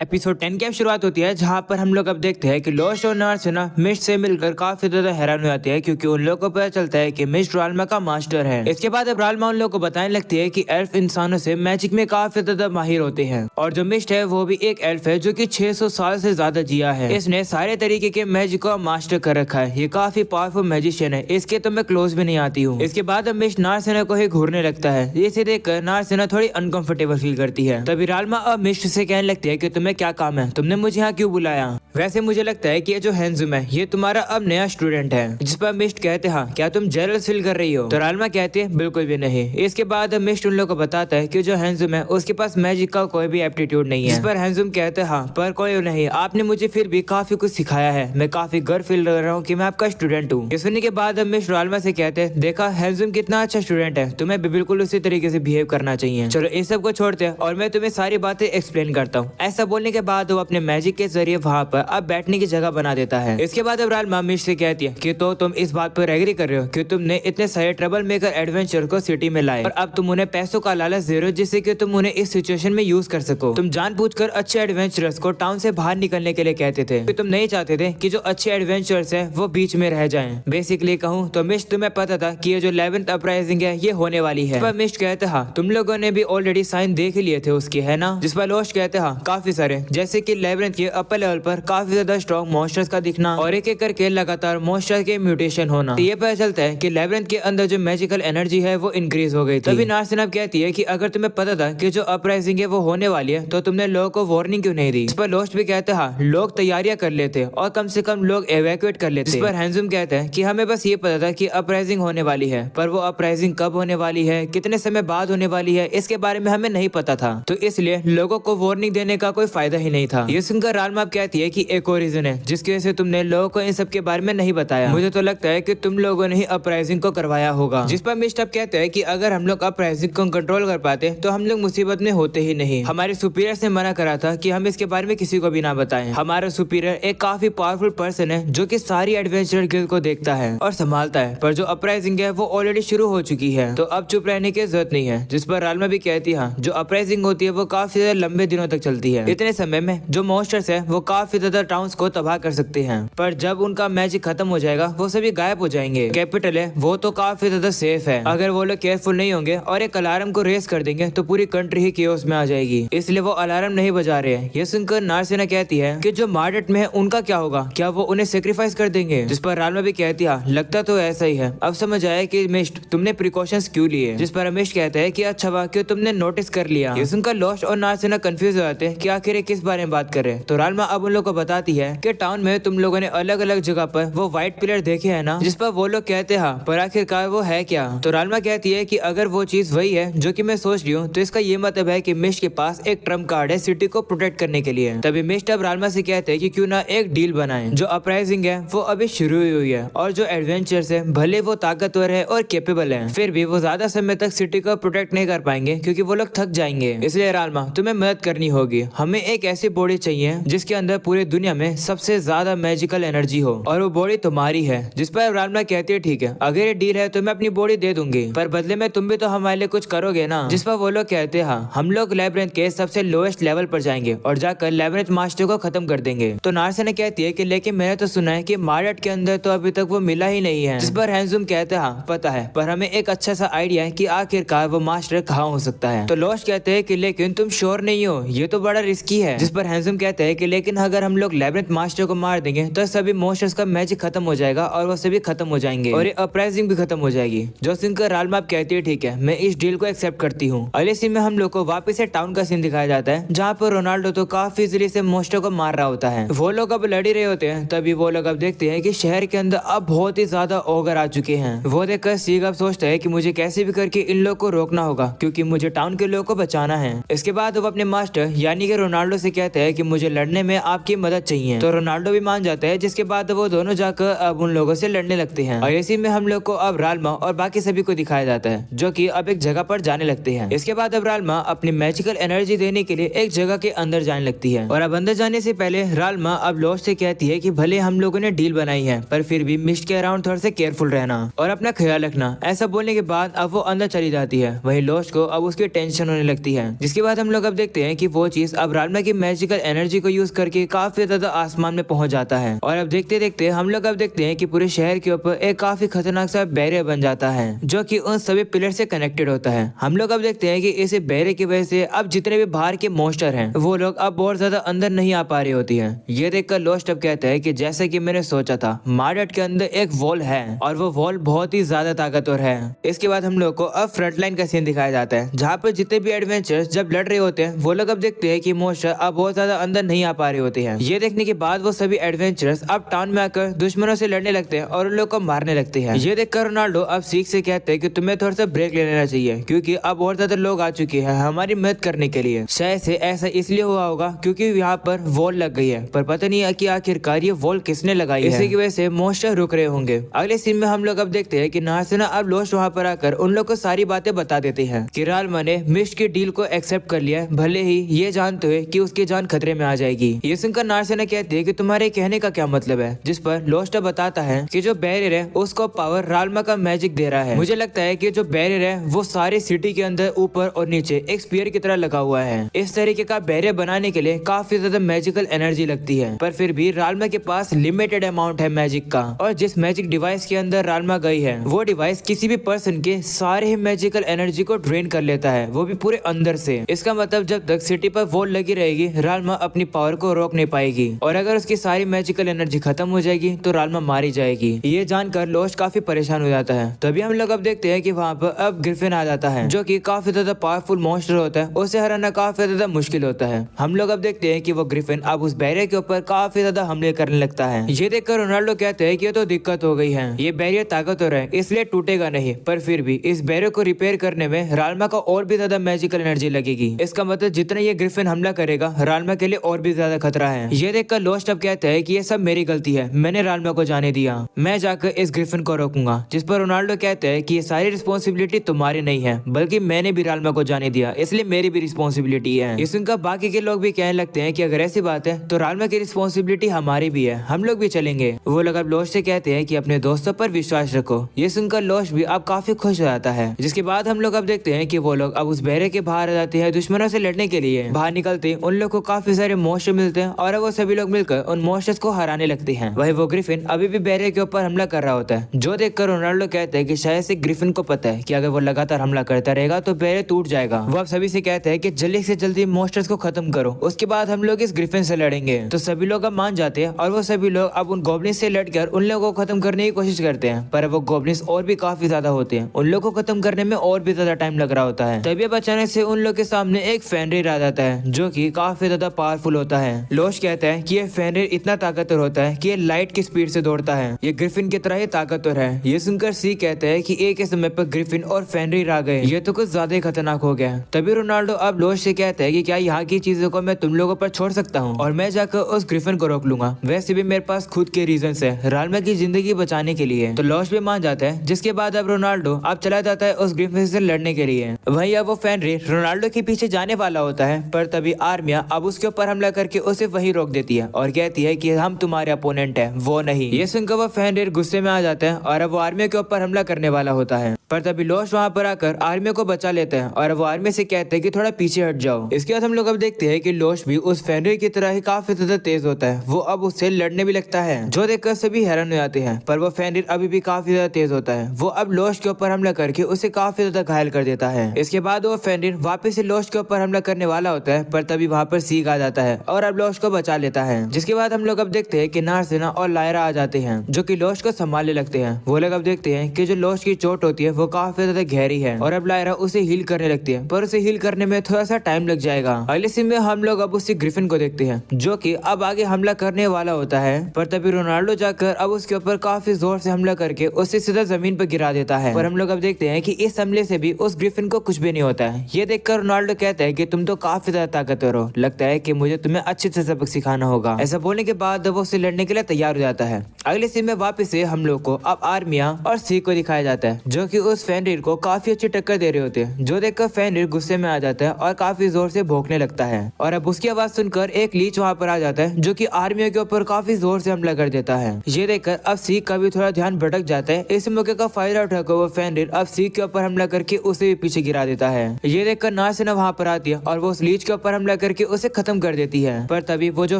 Episode 10 की अब शुरुआत होती है, जहां पर हम लोग अब देखते हैं कि लोश और नार्सिना मिस्ट से मिलकर काफी ज्यादा हैरान हो जाते हैं, क्योंकि उन लोगों को पता चलता है कि मिस्ट राल्मा का मास्टर है। इसके बाद अब राल्मा उन लोगों को बताने लगती है कि एल्फ इंसानों से मैजिक में काफी ज्यादा माहिर होते हैं, और जो मिस्ट है वो भी एक एल्फ है जो कि 600 साल से ज्यादा जिया है। इसने सारे तरीके के मैजिक को मास्टर कर रखा है। ये काफी पावरफुल मैजिशियन है, इसके तो मैं क्लोज भी नहीं आती हूँ। इसके बाद अब मिस्ट नार्सिना को ही घूरने लगता है। इसे देखकर नार्सिना थोड़ी अनकंफर्टेबल फील करती है। तभी राल्मा अब मिस्ट से कहने लगती है कि तुम्हें क्या काम है, तुमने मुझे यहाँ क्यों बुलाया? वैसे मुझे लगता है कि ये जो हैंजुम है ये तुम्हारा अब नया स्टूडेंट है। जिस पर मिस्ट कहते हाँ, क्या तुम जेलस फील कर रही हो? तो राल्मा कहती है बिल्कुल भी नहीं। इसके बाद मिस्ट उन लोगों को बताता है कि जो हैंजुम है उसके पास मैजिक का कोई भी एप्टीट्यूड नहीं है। जिस पर हैंजुम कहते हाँ, पर कोई नहीं, आपने मुझे फिर भी काफी कुछ सिखाया है। मैं काफी गर्व फील कर रहा हूँ कि मैं आपका स्टूडेंट हूँ। ये सुनने के बाद मिस्ट राल्मा से कहते हैं देखा हैंजुम कितना अच्छा स्टूडेंट है, तुम्हें भी बिल्कुल उसी तरीके से बिहेव करना चाहिए। चलो इस सब को छोड़ते हैं और मैं तुम्हें सारी बातें एक्सप्लेन करता हूँ। ऐसा बोलने के बाद वो अपने मैजिक के जरिए वहाँ पर अब बैठने की जगह बना देता है। इसके बाद अब राल्मा मिस्ट से कहती है कि तो तुम इस बात पर एग्री कर रहे हो कि तुमने इतने सारे ट्रबल मेकर एडवेंचर को सिटी में लाए और अब तुम उन्हें पैसों का लालच दे रहे हो जिससे कि तुम उन्हें इस सिचुएशन में यूज कर सको। तुम जानबूझकर अच्छे एडवेंचरर्स को टाउन से बाहर निकलने के लिए कहते थे कि तुम नहीं चाहते थे कि जो अच्छे एडवेंचरर्स है वो बीच में रह जाएं। बेसिकली कहूँ तो मिस्ट तुम्हें पता था कि ये जो 11th अपराइजिंग है ये होने वाली है। पर मिस्ट कहते हाँ, तुम लोगों ने भी ऑलरेडी साइन देख ही लिए थे उसके, है ना? जिस पर लोश कहते हाँ, काफी सारे, जैसे कि 11th के अपर लेवल पर काफी ज्यादा स्ट्रॉन्ग मॉन्स्टर्स का दिखना और एक एक करके लगातार मॉन्स्टर के म्यूटेशन होना। तो ये पता चलता है कि 11th के अंदर जो मैजिकल एनर्जी है वो इंक्रीज हो गई थी। तभी नार्सिना कहती है कि अगर तुम्हें पता था कि जो अपराइजिंग है वो होने वाली है तो तुमने लोगों को वार्निंग क्यों नहीं दी? इस पर लोस्ट भी कहते हैं हाँ, लोग तैयारियां कर लेते और कम से कम लोग एवैक्यूएट कर लेते। इस पर हैंजुम कहते हैं कि हमें बस ये पता था कि अपराइजिंग होने वाली है, पर वो अपराइजिंग कब होने वाली है, कितने समय बाद होने वाली है, इसके बारे में हमें नहीं पता था, तो इसलिए लोगों को वार्निंग देने का कोई फायदा ही नहीं था। ये सुनकर राल्मा कहती है कि एक और रीजन है जिसकी वजह से तुमने लोगों को इन सब के बारे में नहीं बताया। मुझे तो लगता है कि तुम लोगों ने ही अपराइजिंग को करवाया होगा। जिस पर मिस्ट अब कहते हैं कि अगर हम लोग अपराइजिंग को कंट्रोल कर पाते तो हम लोग मुसीबत में होते ही नहीं। हमारे सुपीरियर ने मना करा था कि हम इसके बारे में किसी को भी ना बताएं। हमारा सुपीरियर एक काफी पावरफुल पर्सन है जो कि सारी एडवेंचर गिल्ड को देखता है और संभालता है, पर जो अपराइजिंग है वो ऑलरेडी शुरू हो चुकी है, तो अब चुप रहने की जरूरत नहीं है। जिस पर राल्मा भी कहती है जो अपराइजिंग होती है वो काफी ज्यादा लंबे दिनों तक चलती है। इतने समय में जो मॉन्स्टर्स है वो काफी ज्यादा टाउन्स को तबाह कर सकते हैं, पर जब उनका मैजिक खत्म हो जाएगा वो सभी गायब हो जाएंगे। कैपिटल है वो तो काफी ज्यादा सेफ है, अगर वो लोग केयरफुल नहीं होंगे और एक अलार्म को रेस कर देंगे तो पूरी कंट्री ही केओस में आ जाएगी, इसलिए वो अलार्म नहीं बजा रहे हैं। ये सुनकर नार्सिना कहती है कि जो मार्डेट में है उनका क्या होगा, क्या वो उन्हें सेक्रीफाइस कर देंगे? जिस पर राल्मा भी कहती है लगता तो ऐसा ही है, अब समझ आया कि मिस्ट तुमने प्रिकॉशंस क्यों लिए। जिस पर मिस्ट कहता है कि अच्छा वाह, क्यों तुमने नोटिस कर लिया। ये सुनकर लोश और नार्सिना कंफ्यूज हो जाते हैं कि आखिर ये किस बारे में बात कर रहे हैं। तो राल्मा अब उन लोगों को बताती है कि टाउन में तुम लोगों ने अलग अलग जगह पर वो व्हाइट पिलर देखे है ना? जिस पर वो लोग कहते हैं हाँ, पर आखिरकार वो है क्या? तो राल्मा कहती है कि अगर वो चीज वही है जो कि मैं सोच रही हूँ तो इसका ये मतलब है कि मिस्ट के पास एक ट्रम्प कार्ड है सिटी को प्रोटेक्ट करने के लिए। तभी मिस्ट अब राल्मा से कहते हैं कि क्यों ना एक डील बनाएं। जो अपराइजिंग है वो अभी शुरू हुई है और जो एडवेंचर्स है भले वो ताकतवर है और केपेबल है, फिर भी वो ज्यादा समय तक सिटी को प्रोटेक्ट नहीं कर पाएंगे क्योंकि वो लोग थक जाएंगे। इसलिए राल्मा तुम्हें मदद करनी होगी। हमें एक ऐसी बॉडी चाहिए जिसके अंदर पूरी दुनिया में सबसे ज्यादा मैजिकल एनर्जी हो और वो बॉडी तुम्हारी है। जिस पर राल्मा कहती है ठीक है, अगर ये डील है तो मैं अपनी बॉडी दे दूंगी, पर बदले में तुम भी तो हमारे लिए कुछ करोगे ना? जिस पर वो लोग कहते हैं हम लोग लैब्रिंथ के सबसे लोएस्ट लेवल पर जाएंगे और जाकर लैब्रिंथ मास्टर को खत्म कर देंगे। तो नार्सिना कहती है कि लेकिन मैंने तो सुना है कि मार्डेट के अंदर तो अभी तक वो मिला ही नहीं है। जिस पर हैंजुम कहते हैं हाँ पता है, पर हमें एक अच्छा सा आइडिया है कि आखिरकार वो मास्टर कहाँ हो सकता है। तो लोश कहते हैं कि लेकिन तुम श्योर नहीं हो, ये तो बड़ा रिस्की है। जिस पर हैंजुम कहते हैं कि लेकिन अगर हम लोग लैब्रिंथ मास्टर को मार देंगे तो सभी मॉन्स्टर्स का मैजिक खत्म हो जाएगा और वो सभी खत्म हो जाएंगे और ये अपराइजिंग भी खत्म हो जाएगी। जो सुनकर राल्मा कहती है ठीक है, मैं इस डील को एक्सेप्ट करती हूँ। अगले सीन में हम लोग को वापस से टाउन का सीन दिखाया जाता है जहाँ पर रोनाल्डो तो काफी इजीली से मॉन्स्टर को मार रहा होता है। वो लोग अब लड़ ही रहे होते हैं, तभी वो लोग अब देखते हैं कि शहर के अंदर अब बहुत ही ज्यादा ओगर आ चुके हैं। वो देखकर सीग अब सोचता है कि मुझे कैसे भी करके इन लोग को रोकना होगा क्योंकि मुझे टाउन के लोगों को बचाना है। इसके बाद वो अपने मास्टर यानी कि रोनाल्डो से कहते हैं कि मुझे लड़ने में आपकी मदद चाहिए। तो रोनाल्डो भी मान जाता है, जिसके बाद वो दोनों जाकर अब उन लोगों से लड़ने लगते हैं। और इसी में हम लोग को अब राल्मा और बाकी सभी को दिखाया जाता है, जो कि अब एक जगह पर जाने लगते हैं। इसके बाद अब राल्मा अपनी मैजिकल एनर्जी देने के लिए एक जगह के अंदर जाने लगती है। और अब अंदर जाने से पहले राल्मा अब लोस्ट से कहती है कि भले हम लोगों ने डील बनाई है, पर फिर भी मिस्ट के अराउंड थोड़ा सा केयरफुल रहना और अपना ख्याल रखना। ऐसा बोलने के बाद अब वो अंदर चली जाती है। वहीं लोस्ट को अब उसकी टेंशन होने लगती है, जिसके बाद हम लोग अब देखते हैं कि वो चीज अब राल्मा की मैजिकल एनर्जी को यूज करके काफी ज्यादा आसमान में पहुंच जाता है। और अब देखते देखते हम लोग अब देखते हैं कि पूरे शहर के ऊपर एक काफी खतरनाक सा बैरियर बन जाता है, जो कि उन सभी पिलर से कनेक्टेड होता है। हम लोग अब देखते हैं कि इस बैरियर की वजह से अब जितने भी बाहर के मॉन्स्टर हैं वो लोग अब बहुत ज्यादा अंदर नहीं आ पा रही होती है। ये देखकर लोस्ट अब कहता है कि जैसे कि मैंने सोचा था, मार्डट के अंदर एक वॉल है और वो वॉल बहुत ही ज्यादा ताकतवर है। इसके बाद हम लोग को अब फ्रंट लाइन का सीन दिखाया जाता है, जहाँ पर जितने भी एडवेंचर्स जब लड़ रहे होते हैं वो लोग अब देखते हैं कि मॉन्स्टर अब बहुत ज्यादा अंदर नहीं आ पा रहे होते हैं। ये देखने के बाद वो सभी एडवेंचर्स अब टाउन में आकर दुश्मनों से लड़ने लगते हैं और उन लोग को मारने लगते हैं। ये देखकर रोनाल्डो अब सीख से कहते हैं कि तुम्हें थोड़ा सा ब्रेक ले लेना चाहिए, क्योंकि अब बहुत ज्यादा लोग आ चुके हैं हमारी मदद करने के लिए। शायद से ऐसा इसलिए हुआ होगा क्योंकि यहाँ पर वॉल लग गई है, पर पता नहीं है कि आखिरकार ये वॉल किसने लगाई है। इसी की वजह से मॉन्स्टर रुक रहे होंगे। अगले सीन में हम लोग अब देखते हैं कि नार्सिना अब लोस्ट वहाँ पर आकर उन लोग को सारी बातें बता देते हैं कि राल्मा ने मिस्ट की डील को एक्सेप्ट कर लिया, भले ही ये जानते हुए कि उसकी जान खतरे में आ जाएगी। ये सुनकर नार्सिना कहती है कि तुम्हारे कहने का क्या मतलब है, जिस पर लोस्ट बताता है कि जो बैरियर है उसको पावर राल्मा का मैजिक दे रहा है। मुझे लगता है कि जो बैरियर है वो सारी सिटी के अंदर ऊपर और नीचे एक स्पीयर की तरह लगा हुआ है। इस तरीके का बैरियर बनाने के लिए काफी ज्यादा मैजिकल एनर्जी लगती है, पर फिर भी राल्मा के पास लिमिटेड अमाउंट है मैजिक का। और जिस मैजिक डिवाइस के अंदर राल्मा गई है वो डिवाइस किसी भी पर्सन के सारे मैजिकल एनर्जी को ड्रेन कर लेता है, वो भी पूरे अंदर से। इसका मतलब जब तक सिटी पर वॉल लगी रहेगी राल्मा अपनी पावर को रोक नहीं पाएगी, और अगर उसकी सारी मैजिकल एनर्जी खत्म हो जाएगी तो राल्मा मारी जाएगी। ये जानकर लोस्ट काफी परेशान हो जाता है। तभी हम लोग अब देखते हैं कि वहाँ पर अब ग्रिफिन आ जाता है, जो कि काफी ज्यादा पावरफुल मॉन्स्टर होता है। उसे हराना काफी ज्यादा मुश्किल होता है। हम लोग अब देखते हैं कि वो ग्रिफिन अब उस बैरियर के ऊपर काफी ज्यादा हमले करने लगता है। ये देखकर रोनाल्डो कहते हैं कि ये तो दिक्कत हो गई है, ये बैरियर ताकतवर है इसलिए टूटेगा नहीं, पर फिर भी इस बैरियर को रिपेयर करने में राल्मा का और भी ज्यादा मैजिकल एनर्जी लगेगी। इसका मतलब जितना ये ग्रिफिन हमला करेगा राल्मा के लिए और भी ज्यादा खतरा है। ये देखकर लोस्ट अब कहता है कि ये सब मेरी गलती है, मैंने राल्मा को जाने दिया, मैं जाकर इस ग्रिफिन को रोकूंगा। जिस पर रोनाल्डो कहते हैं कि ये सारी रिस्पॉन्सिबिलिटी तुम्हारी नहीं है, बल्कि मैंने भी राल्मा को जाने दिया, इसलिए मेरी भी रिस्पॉन्सिबिलिटी है। इस सुनकर बाकी के लोग भी कहने लगते हैं कि अगर ऐसी बात है तो राल्मा की रिस्पॉन्सिबिलिटी हमारी भी है, हम लोग भी चलेंगे। वो लोग अब लोस्ट से कहते हैं कि अपने दोस्तों पर विश्वास रखो। ये सुनकर लोस्ट भी अब काफी खुश हो जाता है। जिसके बाद हम लोग अब देखते हैं कि वो लोग अब उस बैरियर के बाहर आ जाते हैं दुश्मनों से लड़ने के लिए। बाहर निकलते उन लोग को काफी सारे मॉन्स्टर मिलते हैं और वो सभी लोग मिलकर उन मॉन्स्टर्स को हराने लगते हैं। वही वो ग्रिफिन अभी भी बैरियर के ऊपर हमला कर रहा होता है, जो देखकर रोनाल्डो कहते हैं कि शायद से ग्रिफिन को पता है कि अगर वो लगातार हमला करता रहेगा तो बैरियर टूट जाएगा। वो अब सभी से कहते हैं कि जल्दी से जल्दी मॉन्स्टर्स को खत्म करो, उसके बाद हम लोग इस ग्रिफिन से लड़ेंगे। तो सभी लोग अब मान जाते हैं और वो सभी लोग अब उन गॉब्लिन्स से लड़कर उन लोगों को खत्म करने की कोशिश करते हैं, पर वो गॉब्लिन्स और भी काफी ज्यादा होते हैं, उन लोगों को खत्म करने में और भी ज्यादा टाइम लग रहा होता है। तभी अब अचानक से उन लोग के सामने एक फेनरिर आ जाता है, जो कि काफी ज्यादा पावरफुल होता है। लोस्ट कहता है कि ये फेनरिर इतना ताकतवर होता है कि ये लाइट की स्पीड से दौड़ता है, ये ग्रिफिन की तरह ही ताकतवर है। ये सुनकर सी कहता है कि एक ही समय पर ग्रिफिन और फेनरिर आ गए, ये तो कुछ ज्यादा ही खतरनाक हो गया। तभी रोनाल्डो अब लोस्ट से कहता है कि क्या यहाँ की चीजों को मैं तुम लोगों पर छोड़ सकता हूँ और मैं जाकर उस ग्रिफिन को रोक लूंगा। वैसे भी मेरे पास खुद के रीजन है राल्मा की जिंदगी बचाने के लिए। तो लोस्ट भी मान जाता है, जिसके बाद अब रोनाल्डो अब चला जाता है उस ग्रिफिन से लड़ने के लिए। वहीं अब वो फेनरिर रोनाल्डो के पीछे जाने वाला होता है, पर तभी आर्मिया अब उसके ऊपर हमला करके उसे वहीं रोक देती है और कहती है कि हम तुम्हारे अपोनेंट है, वो नहीं। ये सुनकर वो फेनरिर गुस्से में आ जाता है और अब वो आर्मिया के ऊपर हमला करने वाला होता है, पर तभी लोस्ट वहाँ पर आकर आर्मी को बचा लेता है और वो आर्मी से कहते हैं कि थोड़ा पीछे हट जाओ। इसके बाद हम लोग अब देखते हैं कि लोस्ट भी उस फेनरिर की तरह ही काफी ज्यादा तेज होता है, वो अब उससे लड़ने भी लगता है, जो देखकर सभी हैरान हो जाते हैं। पर वो फेनरिर अभी भी काफी ज्यादा तेज होता है, वो अब लोस्ट के ऊपर हमला करके उसे काफी ज्यादा घायल कर देता है। इसके बाद वो फेनरिर वापस से लोस्ट के ऊपर हमला करने वाला होता है, पर तभी वहाँ पर सीग आ जाता है और अब लोस्ट को बचा लेता है। जिसके बाद हम लोग अब देखते हैं कि नार्सिना और लायरा आ जाते हैं, जो कि लोस्ट को संभालने लगते हैं। वो लोग अब देखते हैं कि जो लोस्ट की चोट होती है वो काफी ज्यादा गहरी है और अब लायरा उसे हील करने लगती है, पर उसे हील करने में थोड़ा सा टाइम लग जाएगा। अगले सीन में हम लोग अब उसी ग्रिफिन को देखते हैं, जो कि अब आगे हमला करने वाला होता है, पर तभी रोनाल्डो जाकर अब उसके ऊपर काफी जोर से हमला करके उसे सीधा जमीन पर गिरा देता है। पर हम लोग अब देखते हैं कि इस हमले से भी उस ग्रिफिन को कुछ भी नहीं होता है। ये देखकर रोनाल्डो कहता है कि तुम तो काफी ज्यादा ताकतवर हो, लगता है कि मुझे तुम्हें अच्छे से सबक सिखाना होगा। ऐसा बोलने के बाद वो उससे लड़ने के लिए तैयार हो जाता है। अगले सीन में वापस से हम लोग को अब आर्मिया और सी को दिखाया जाता है, जो कि उस फेनरिर को काफी अच्छी टक्कर दे रहे होते हैं, जो देखकर फेनरिर गुस्से में आ जाता है और काफी जोर से भौंकने लगता है। और अब उसकी आवाज सुनकर एक लीच वहाँ पर आ जाता है, जो कि आर्मिया के ऊपर काफी जोर से हमला कर देता है। ये देखकर अब सी का भी थोड़ा ध्यान भटक जाता है। इस मौके का फायदा उठाकर वो फेनरिर अब सी के ऊपर हमला करके उसे भी पीछे गिरा देता है। ये देखकर नार्सिना वहाँ पर आती है और वो उस लीच के ऊपर हमला करके उसे खत्म कर देती है। पर तभी वो जो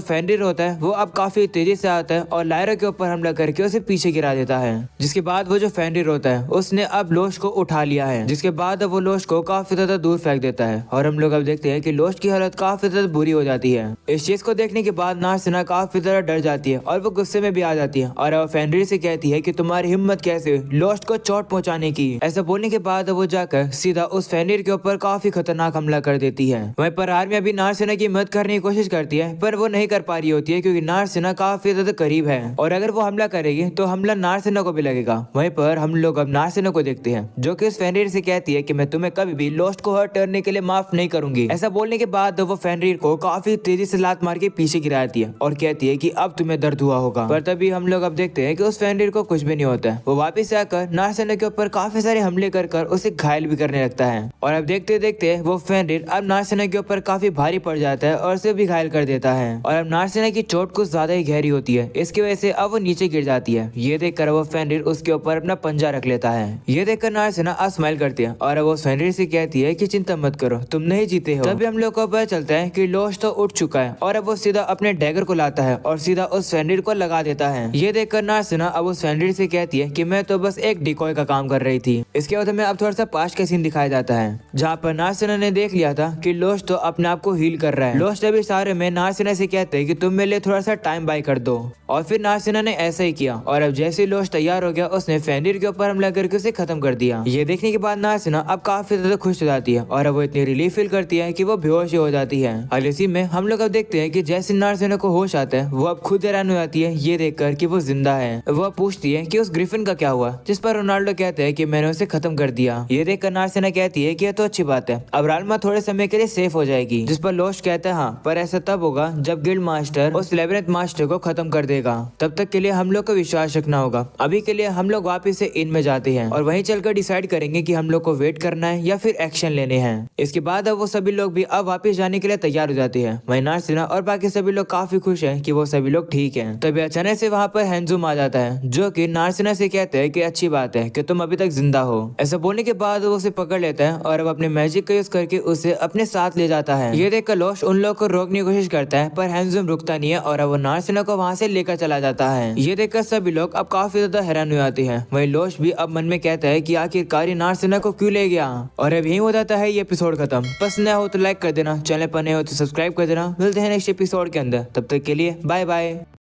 फेनरिर होता है वो अब काफी तेजी से आता है और लायरा के ऊपर हमला करके उसे पीछे गिरा देता है। जिसके बाद वो जो फेनरिर होता है उसने अब लोश को उठा लिया है, जिसके बाद अब वो लोश को काफी ज्यादा दूर फेंक देता है। और हम लोग अब देखते हैं कि लोश की हालत काफी ज्यादा बुरी हो जाती है। इस चीज को देखने के बाद नार्सिना काफी ज्यादा डर जाती है और वो गुस्से में भी आ जाती है और वो फेनरिर से कहती है कि तुम्हारी हिम्मत कैसे लोश को चोट पहुंचाने की। ऐसा बोलने के बाद वो जाकर सीधा उस फेनरिर के ऊपर काफी खतरनाक हमला कर देती है। वहीं पर आर्मिया भी नार्सिना की मदद करने की कोशिश करती है, पर वो नहीं कर पा रही होती है क्योंकि नार्सिना काफी ज्यादा करीब है और अगर वो हमला करेगी तो हमला नार्सिना को भी लगेगा। वहीं पर हम लोग अब नार्सिना को देखते हैं, जो कि उस फेनरिर से कहती है कि मैं तुम्हें कभी भी लोस्ट को हर्ट करने के लिए माफ नहीं करूंगी। ऐसा बोलने के बाद वो फेनरिर को काफी तेजी से लात मार के पीछे गिराती है और कहती है कि अब तुम्हें दर्द हुआ होगा। पर तभी हम लोग अब देखते हैं कि उस फेनरिर को कुछ भी नहीं होता है। वो वापस आकर नार्सिना के ऊपर काफी सारे हमले कर उसे घायल भी करने लगता है। और अब देखते देखते वो फेनरिर अब नार्सिना के ऊपर काफी भारी पड़ जाता है और उसे भी घायल कर देता है। और अब नार्सिना की चोट कुछ ज्यादा ही गहरी होती है, इसकी वजह से अब वो नीचे गिर जाती है। ये देखकर वो फेनरिर उसके ऊपर अपना पंजा रख लेता है। ये देखकर नार्सिना स्माइल करती है और वो फेनरिर से कहती है कि चिंता मत करो, तुम नहीं जीते हो। तभी हम लोग को पता चलता है कि लोश तो उठ चुका है और अब वो सीधा अपने डैगर को लाता है और सीधा उस फेनरिर को लगा देता है। ये देखकर नार्सिना अब उस फेनरिर से कहती है कि मैं तो बस एक डिकॉय का काम कर रही थी। इसके बाद हमें अब थोड़ा सा पास्ट का सीन दिखाया जाता है, जहाँ पर नार्सिना ने देख लिया था कि लोश तो अपने आप को हील कर रहा है। लोश तभी सारे में नार्सिना से कहते हैं कि तुम मेरे लिए थोड़ा सा टाइम बाय कर दो, और फिर नार्सिना ने ऐसा ही किया। और अब जैसे लोश तैयार हो गया उसने फेनरिर के ऊपर हमला करके उसे खत्म कर दिया। ये देखने के बाद नार्सिना अब काफी ज्यादा खुश हो जाती है और अब वो इतनी रिलीफ फील करती है कि वो बेहोश हो जाती है। अगले सीन में हम लोग अब देखते हैं कि जैसे नार्सिना को होश आता है वो अब खुद हैरान हो जाती है ये देखकर कि वो जिंदा है। वो पूछती है कि उस ग्रिफिन का क्या हुआ, जिस पर रोनाल्डो कहते हैं कि मैंने उसे खत्म कर दिया। ये देखकर नार्सिना कहती है कि यह तो अच्छी बात है, अब राल्मा थोड़े समय के लिए सेफ हो जाएगी। जिस पर लोश कहता है हाँ, पर ऐसा तब होगा जब गिल्ड मास्टर उस लेबिरिंथ मास्टर को खत्म कर देगा, तब तक के लिए हम लोग को विश्वास रखना होगा। अभी के लिए हम लोग वापस से इन में जाते हैं और वहीं चलकर डिसाइड करेंगे कि हम लोग को वेट करना है या फिर एक्शन लेने हैं। इसके बाद अब वो सभी लोग भी अब वापस जाने के लिए तैयार हो जाते हैं। वहीं नार्सिना और बाकी सभी लोग काफी खुश हैं कि वो सभी लोग ठीक हैं। तभी अचानक से वहाँ पर हैंजुम आ जाता है, जो कि नार्सिना से कहते हैं कि अच्छी बात है कि तुम अभी तक जिंदा हो। ऐसा बोलने के बाद वो उसे पकड़ लेता है और अब अपने मैजिक का यूज करके उसे अपने साथ ले जाता है। ये देखकर लोश उन लोग को रोकने की कोशिश करता है, पर हैंजुम रुकता नहीं है और अब वो नार्सिना को वहाँ से लेकर चला जाता है। ये देखकर सभी लोग अब काफी ज्यादा हैरान हो जाते हैं। वहीं लोश भी अब मन में कहता है कि आखिरकार नार्सिना को क्यों ले गया। और अब यही हो जाता है ये एपिसोड खत्म। पसंद हो तो लाइक कर देना, चैनल पर नए हो तो सब्सक्राइब कर देना। मिलते हैं नेक्स्ट एपिसोड के अंदर, तब तक के लिए बाय बाय।